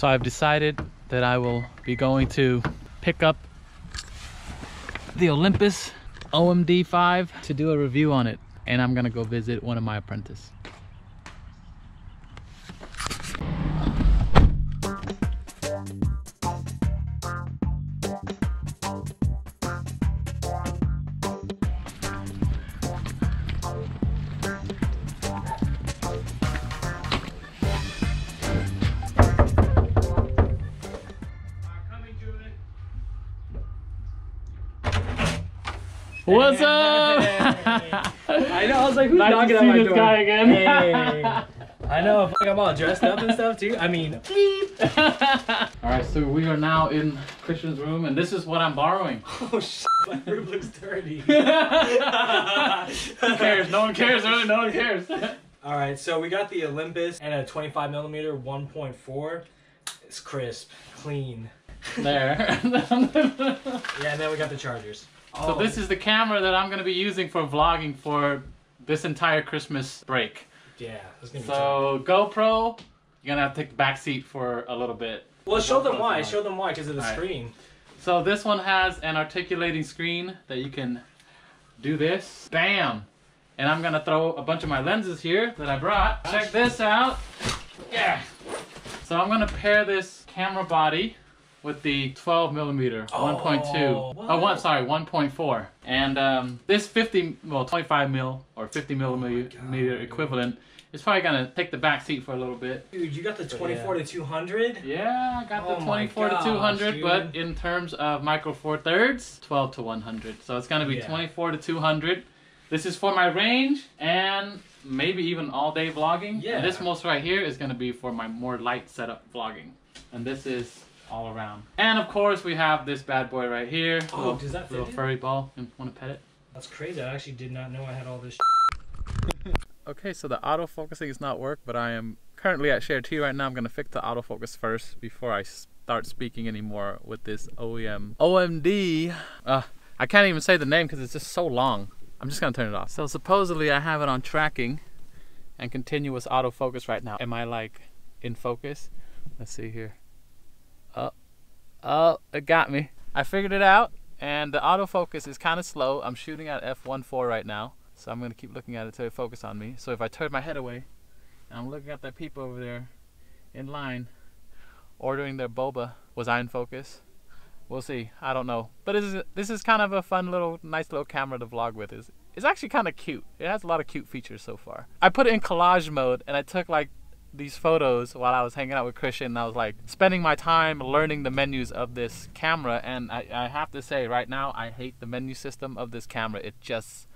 So I've decided that I will be going to pick up the Olympus OM-D E-5 to do a review on it, and I'm gonna go visit one of my apprentices. What's up? I know, I was like, who's nice knocking to on my see this door? guy again. Hey. I know, I'm all dressed up and stuff too. I mean, Alright, so we are now in Christian's room, and this is what I'm borrowing. oh shit, my room looks dirty. Who cares? No one cares, really, no one cares. Alright, so we got the Olympus and a 25mm 1.4. It's crisp, clean. There. Yeah, and then we got the chargers. So this is the camera that I'm going to be using for vlogging for this entire Christmas break. Yeah, it's gonna be So GoPro, you're going to have to take the back seat for a little bit. well, show them why. Show them why, because of the screen. So this one has an articulating screen that you can do this. Bam! And I'm going to throw a bunch of my lenses here that I brought. Check this out. Yeah! So I'm going to pair this camera body with the 12mm 1.2. Oh, sorry, 1.4. And this 25mm or 50mm equivalent is probably gonna take the back seat for a little bit. Dude, you got the 24 to 200? Yeah, I got the 24 to 200, dude. But in terms of micro four thirds, 12 to 100. So it's gonna be 24 to 200. This is for my range and maybe even all day vlogging. Yeah. And this most right here is gonna be for my more light setup vlogging. And this is all around. And of course we have this bad boy right here. Oh, does that fit? Little furry ball. You want to pet it? That's crazy. I actually did not know I had all this. Okay, so the autofocusing is not work, but I am currently at Share 2 right now. I'm going to fix the autofocus first before I start speaking anymore with this OM-D. I can't even say the name because it's just so long. I'm just going to turn it off. So supposedly I have it on tracking and continuous autofocus right now. Am I like in focus? Let's see here. Oh, it got me. I figured it out, and the autofocus is kind of slow. I'm shooting at f1.4 right now, so I'm going to keep looking at it till it focuses on me. So if I turn my head away, and I'm looking at that people over there in line, ordering their boba, was I in focus? We'll see. I don't know. But this is kind of a fun little, nice little camera to vlog with. It's actually kind of cute. It has a lot of cute features so far. I put it in collage mode, and I took like these photos while I was hanging out with Christian, and I was like spending my time learning the menus of this camera, and I have to say right now I hate the menu system of this camera. It just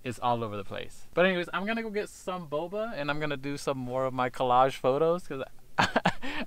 is all over the place. But anyways, I'm gonna go get some boba and I'm gonna do some more of my collage photos because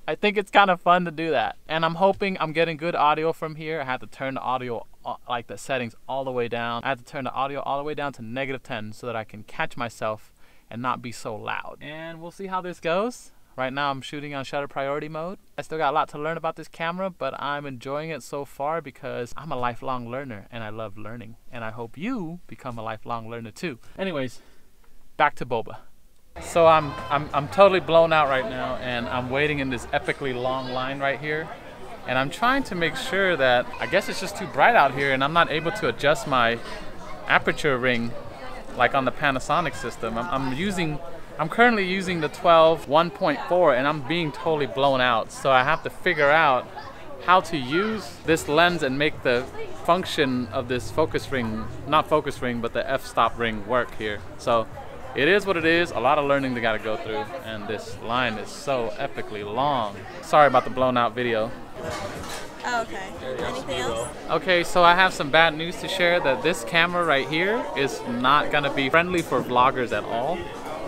I think it's kind of fun to do that. And I'm hoping I'm getting good audio from here. I had to turn the audio, like the settings, all the way down. I had to turn the audio all the way down to -10 so that I can catch myself and not be so loud. And we'll see how this goes. Right now I'm shooting on shutter priority mode. I still got a lot to learn about this camera, but I'm enjoying it so far because I'm a lifelong learner and I love learning. And I hope you become a lifelong learner too. Anyways, back to boba. So I'm totally blown out right now, and I'm waiting in this epically long line right here. And I'm trying to make sure that, I guess it's just too bright out here and I'm not able to adjust my aperture ring like on the Panasonic system. I'm currently using the 12 1.4 and I'm being totally blown out. So I have to figure out how to use this lens and make the function of this focus ring, not focus ring, but the f-stop ring work here. So it is what it is. A lot of learning they gotta go through, and this line is so epically long. Sorry about the blown out video. Oh, okay. Anything else? Okay, so I have some bad news to share that this camera right here is not gonna be friendly for vloggers at all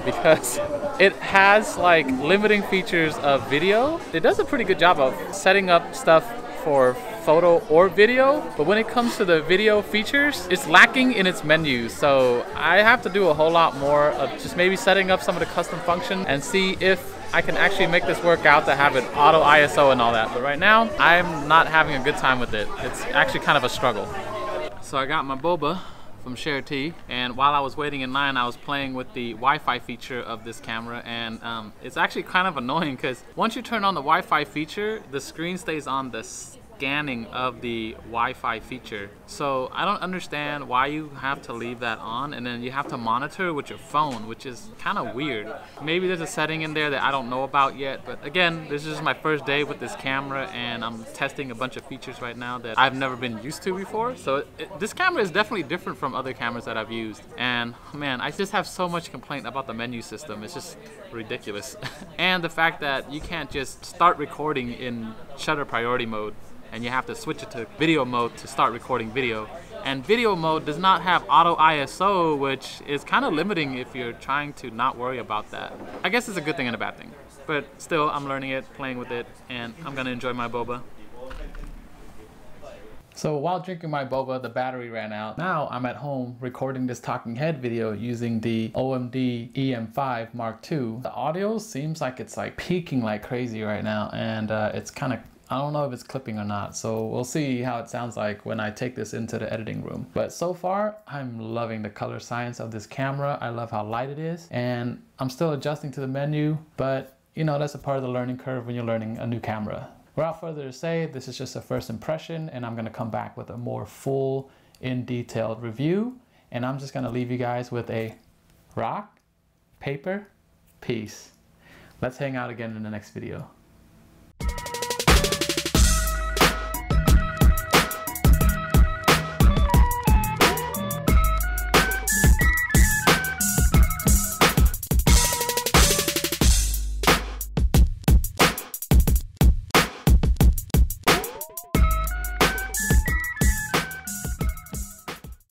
because it has like limiting features of video. It does a pretty good job of setting up stuff for photo or video, but when it comes to the video features, it's lacking in its menus. So I have to do a whole lot more of just maybe setting up some of the custom functions and see if I can actually make this work out to have it auto ISO and all that. But right now, I'm not having a good time with it. It's actually kind of a struggle. So I got my boba from Share T, and while I was waiting in line I was playing with the Wi-Fi feature of this camera, and it's actually kind of annoying because once you turn on the Wi-Fi feature, the screen stays on the scanning of the Wi-Fi feature. So I don't understand why you have to leave that on and then you have to monitor with your phone, which is kind of weird. Maybe there's a setting in there that I don't know about yet, but again, this is my first day with this camera and I'm testing a bunch of features right now that I've never been used to before. So this camera is definitely different from other cameras that I've used, and man, I just have so much complaint about the menu system. It's just ridiculous. And the fact that you can't just start recording in shutter priority mode and you have to switch it to video mode to start recording video. And video mode does not have auto ISO, which is kind of limiting if you're trying to not worry about that. I guess it's a good thing and a bad thing. But still, I'm learning it, playing with it, and I'm gonna enjoy my boba. So while drinking my boba, the battery ran out. Now I'm at home recording this talking head video using the OM-D E-M5 Mark II. The audio seems like it's like peaking like crazy right now, and it's kind of, I don't know if it's clipping or not, so we'll see how it sounds like when I take this into the editing room. But so far, I'm loving the color science of this camera. I love how light it is, and I'm still adjusting to the menu, but you know, that's a part of the learning curve when you're learning a new camera. Without further to say, this is just a first impression, and I'm gonna come back with a more full, in-detailed review, and I'm just gonna leave you guys with a rock, paper, peace. Let's hang out again in the next video.